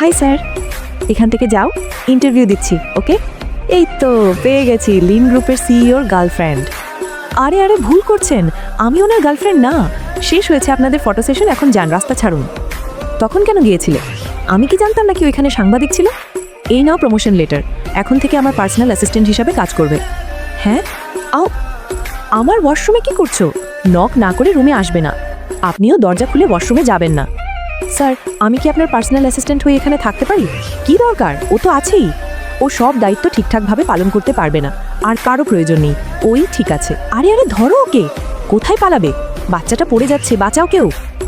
Hi sir, এখান থেকে যাও, ইন্টারভিউ দিচ্ছি। ওকে, এই তো পেয়ে গেছি, লিন গ্রুপের সিইওর গার্লফ্রেন্ড। আরে আরে ভুল করছেন, আমি ওনার গার্লফ্রেন্ড না। শেষ হয়েছে আপনাদের ফটো সেশন, এখন যান, রাস্তা ছাড়ুন। তখন কেন গিয়েছিলে? আমি কি জানতাম নাকি ওইখানে সাংবাদিক ছিল? এই নাও প্রমোশন লেটার, এখন থেকে আমার পার্সোনাল অ্যাসিস্ট্যান্ট হিসাবে কাজ করবে। হ্যাঁ, আও, আমার ওয়াশরুমে কি করছো? নক না করে রুমে আসবে না। আপনিও দরজা খুলে ওয়াশরুমে যাবেন না। স্যার, আমি কি আপনার পার্সোনাল অ্যাসিস্ট্যান্ট হয়ে এখানে থাকতে পারি? কি দরকার, ও তো আছেই। ও সব দায়িত্ব ঠিকঠাকভাবে পালন করতে পারবে না, আর কারো প্রয়োজন নেই। ওই ঠিক আছে। আরে আরে ধরো ওকে, কোথায় পালাবে? বাচ্চাটা পড়ে যাচ্ছে, বাঁচাও কেউ।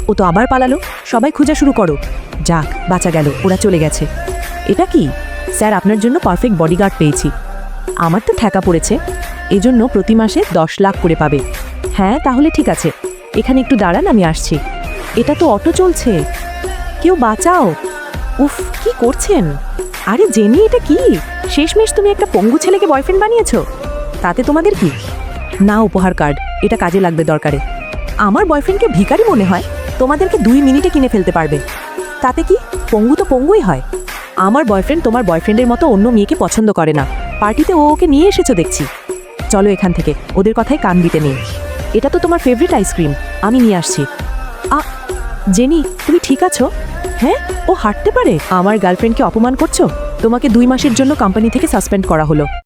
ও তো আবার পালালো, সবাই খোঁজা শুরু করো। যাক, বাঁচা গেল, ওরা চলে গেছে। এটা কি? স্যার, আপনার জন্য পারফেক্ট বডিগার্ড পেয়েছি। আমার তো ঠেকা পড়েছে, এজন্য প্রতি মাসে 10 লাখ করে পাবে। হ্যাঁ, তাহলে ঠিক আছে, এখানে একটু দাঁড়ান, আমি আসছি। এটা তো অটো চলছে, কেউ বাঁচাও। উফ, কি করছেন? আরে জেনি, এটা কি? শেষমেশ তুমি একটা পঙ্গু ছেলেকে বয়ফ্রেন্ড বানিয়েছো। তাতে তোমাদের কি? না, উপহার কার্ড, এটা কাজে লাগবে দরকারে। আমার বয়ফ্রেন্ডকে ভিখারি মনে হয়? তোমাদেরকে 2 মিনিটে কিনে ফেলতে পারবে। তাতে কি, পঙ্গু তো পঙ্গুই হয়। আমার বয়ফ্রেন্ড তোমার বয়ফ্রেন্ডের মতো অন্য মেয়েকে পছন্দ করে না। পার্টিতে ওকে নিয়ে এসেছো দেখছি। চলো এখান থেকে, ওদের কথায় কান দিতে নেই। এটা তো তোমার ফেভারিট আইসক্রিম, আমি নিয়ে আসছি। জেনি, তুমি ঠিক আছো? হ্যাঁ, ও হাঁটতে পারে। আমার গার্লফ্রেন্ডকে অপমান করছো? তোমাকে 2 মাসের জন্য কোম্পানি থেকে সাসপেন্ড করা হলো।